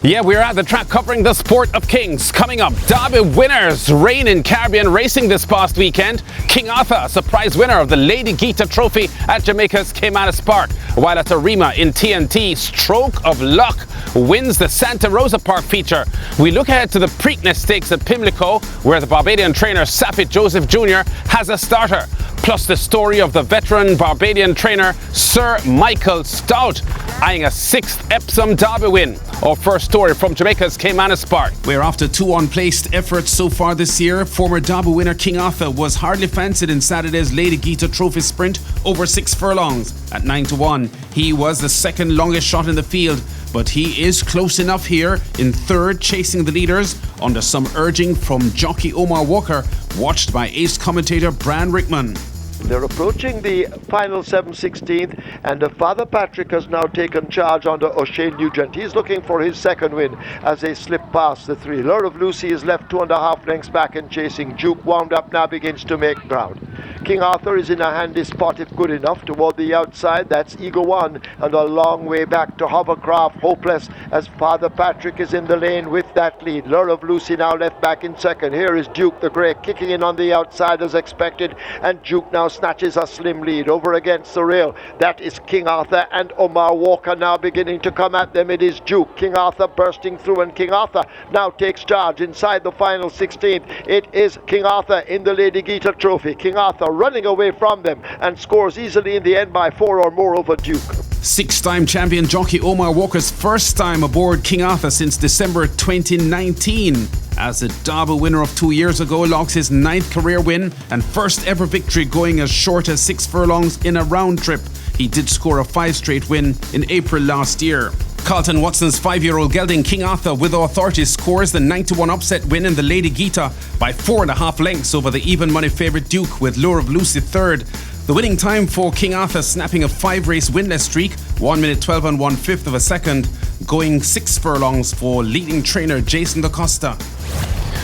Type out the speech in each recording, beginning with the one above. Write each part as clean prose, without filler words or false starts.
Yeah, we're at the track covering the sport of kings. Coming up, Derby winners reign in Caribbean racing this past weekend. King Arthur, surprise winner of the Lady Geeta Trophy at Jamaica's Caymanas Park. While at Arima in TNT, Stroke of Luck wins the Santa Rosa Park feature. We look ahead to the Preakness Stakes at Pimlico, where the Barbadian trainer Saffie Joseph Jnr. has a starter. Plus the story of the veteran Barbadian trainer Sir Michael Stoute eyeing a 6th Epsom Derby win. Our first story from Jamaica's Caymanas Park. Where after 2 unplaced efforts so far this year, former Derby winner King Arthur was hardly fancied in Saturday's Lady Geeta Trophy sprint over 6 furlongs at 9-1. He was the second longest shot in the field, but he is close enough here in third, chasing the leaders under some urging from jockey Omar Walker, watched by ace commentator Bran Rickman. They're approaching the final 7/16th, and Father Patrick has now taken charge under O'Shane Nugent. He's looking for his second win as they slip past the 3. Lure of Lucy is left 2.5 lengths back and chasing. Duke wound up now begins to make ground. King Arthur is in a handy spot if good enough toward the outside. That's Eagle One, and a long way back to Hovercraft, hopeless as Father Patrick is in the lane with that lead. Lure of Lucy now left back in second. Here is Duke the Grey kicking in on the outside as expected, and Duke now snatches a slim lead over against the rail. That is King Arthur and Omar Walker now beginning to come at them. It is Duke. King Arthur bursting through, and King Arthur now takes charge inside the final 16th. It is King Arthur in the Lady Geeta Trophy. King Arthur running away from them and scores easily in the end by 4 or more over Duke. 6-time champion jockey Omar Walker's first time aboard King Arthur since December 2019. As the Derby winner of 2 years ago, logs his 9th career win and first ever victory going as short as 6 furlongs in a round trip. He did score a 5 straight win in April last year. Carlton Watson's 5-year-old gelding King Arthur with authority scores the 9-1 upset win in the Lady Geeta by 4.5 lengths over the even money favourite Duke, with Lure of Lucy third. The winning time for King Arthur, snapping a 5-race winless streak, 1 minute 12 and 1/5 of a second, going 6 furlongs for leading trainer Jason Da Costa.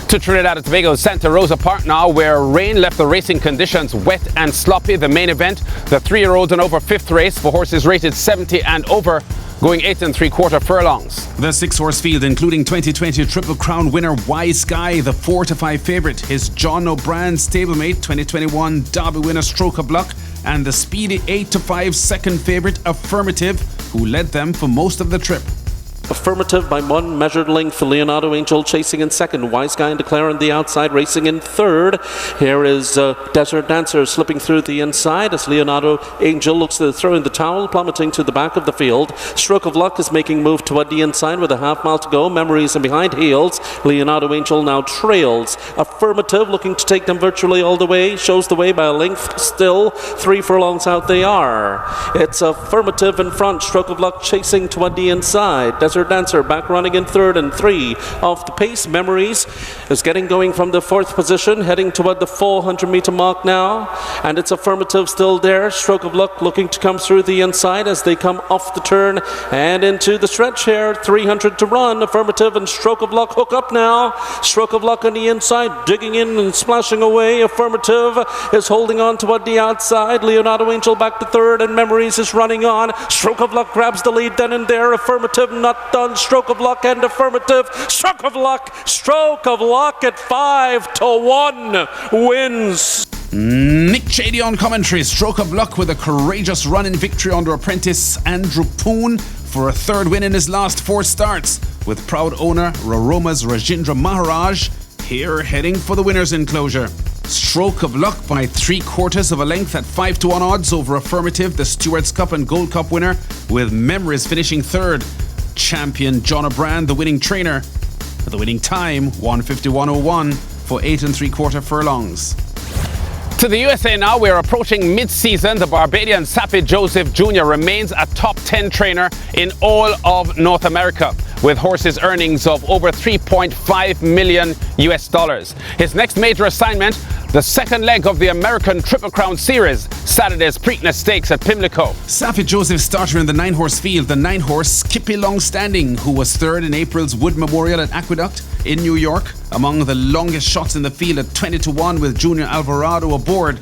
To Trinidad and Tobago's Santa Rosa Park now, where rain left the racing conditions wet and sloppy. The main event, the 3-year-old and over 5th race for horses rated 70 and over, going 8 3/4 furlongs. The 6-horse field, including 2020 Triple Crown winner Wise Guy, the 4-5 favourite, his John O'Brien stablemate, 2021 Derby winner Stroke of Luck, and the speedy 8-5 second favourite Affirmative, who led them for most of the trip. Affirmative by 1 measured length. Leonardo Angel chasing in second. Wise Guy and Declare on the outside, racing in third. Here is Desert Dancer slipping through the inside as Leonardo Angel looks to throw in the towel, plummeting to the back of the field. Stroke of Luck is making move toward the inside with a half mile to go. Memories and behind heels. Leonardo Angel now trails. Affirmative looking to take them virtually all the way. Shows the way by a length still. 3 furlongs out they are. It's Affirmative in front. Stroke of Luck chasing toward the inside. Desert Dancer back running in third and 3 off the pace. Memories is getting going from the 4th position, heading toward the 400-meter mark now, and it's Affirmative still there. Stroke of Luck looking to come through the inside as they come off the turn and into the stretch here. 300 to run. Affirmative and Stroke of Luck hook up now. Stroke of Luck on the inside, digging in and splashing away. Affirmative is holding on toward the outside. Leonardo Angel back to third, and Memories is running on. Stroke of Luck grabs the lead then and there. Affirmative not done. Stroke of Luck and Affirmative. Stroke of Luck at 5-1 wins. Nick Shady on commentary. Stroke of Luck with a courageous run in victory under apprentice Andrew Poon for a 3rd win in his last 4 starts, with proud owner Raroma's Rajendra Maharaj here heading for the winner's enclosure. Stroke of Luck by 3/4 of a length at 5-1 odds over Affirmative, the Stewards Cup and Gold Cup winner, with Memories finishing 3rd. Champion John O'Brien, the winning trainer, the winning time 1:51.01 for 8 3/4 furlongs. To the USA now, we're approaching mid-season. The Barbadian Saffie Joseph Jr. remains a top 10 trainer in all of North America, with horses earnings of over $3.5 million US. His next major assignment, the second leg of the American Triple Crown Series, Saturday's Preakness Stakes at Pimlico. Saffie Joseph starter in the 9-horse field, the 9-horse Skippy Longstanding, who was 3rd in April's Wood Memorial at Aqueduct in New York, among the longest shots in the field at 20-1 with Junior Alvarado aboard.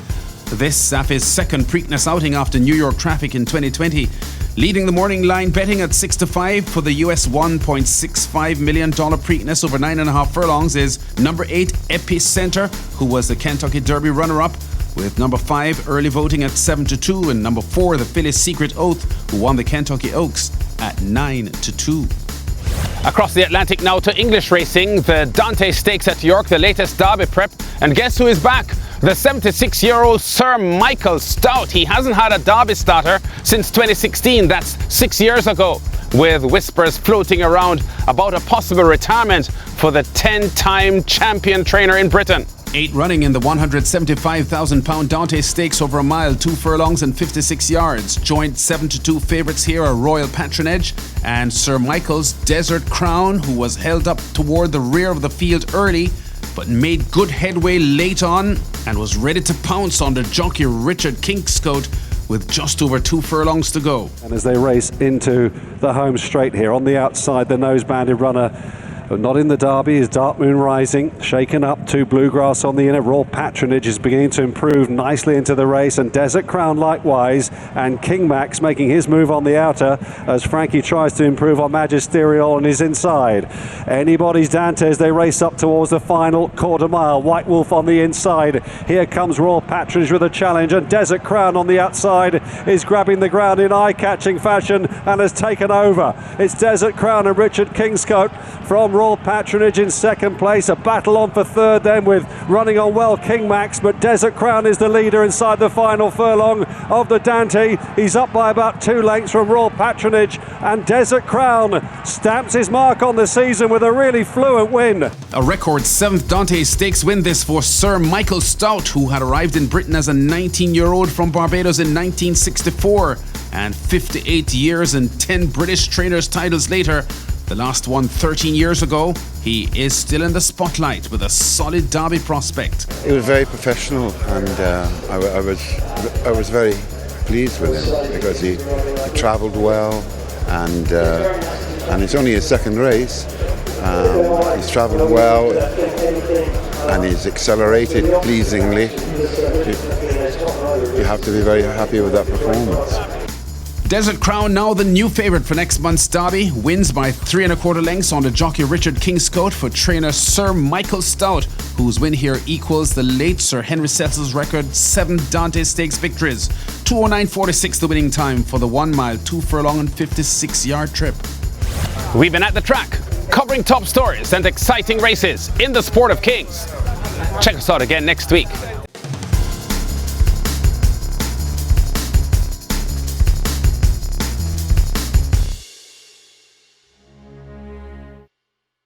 This Saffie's second Preakness outing after New York traffic in 2020. Leading the morning line betting at 6-5 for the US $1.65 million Preakness over 9.5 furlongs is number 8 Epicenter, who was the Kentucky Derby runner-up, with number 5 early voting at 7-2 and number 4 the Philly Secret Oath, who won the Kentucky Oaks at 9-2. Across the Atlantic now to English racing, the Dante Stakes at York, the latest Derby prep. And guess who is back? The 76-year-old Sir Michael Stoute. He hasn't had a Derby starter since 2016, that's 6 years ago, with whispers floating around about a possible retirement for the 10-time champion trainer in Britain. 8 running in the £175,000 Dante Stakes over a mile, 2 furlongs and 56 yards. Joint 7-2 favourites here are Royal Patronage and Sir Michael's Desert Crown, who was held up toward the rear of the field early, but made good headway late on and was ready to pounce on the jockey Richard Kingscote with just over 2 furlongs to go. And as they race into the home straight here, on the outside, the nose-banded runner, but not in the Derby, is Dark Moon Rising, shaken up to Bluegrass on the inner. Royal Patronage is beginning to improve nicely into the race, and Desert Crown likewise, and King Max making his move on the outer as Frankie tries to improve on Magisterial on his inside. Anybody's Dante as they race up towards the final quarter mile. White Wolf on the inside. Here comes Royal Patronage with a challenge, and Desert Crown on the outside is grabbing the ground in eye-catching fashion and has taken over. It's Desert Crown and Richard Kingscote from Royal Patronage in second place. A battle on for third then, with running on well King Max, but Desert Crown is the leader inside the final furlong of the Dante. He's up by about 2 lengths from Royal Patronage, and Desert Crown stamps his mark on the season with a really fluent win. A record 7th Dante Stakes win this for Sir Michael Stoute, who had arrived in Britain as a 19-year-old from Barbados in 1964, and 58 years and 10 British trainers' titles later, the last one 13 years ago, he is still in the spotlight with a solid Derby prospect. He was very professional, and I was very pleased with him because he travelled well, and it's only his second race. He's travelled well and he's accelerated pleasingly. You have to be very happy with that performance. Desert Crown now the new favourite for next month's Derby, wins by 3 1/4 lengths on the jockey Richard Kingscote for trainer Sir Michael Stoute, whose win here equals the late Sir Henry Cecil's record 7 Dante Stakes victories. 2:09.46 the winning time for the 1 mile, 2 furlong and 56 yard trip. We've been at the track, covering top stories and exciting races in the sport of kings. Check us out again next week.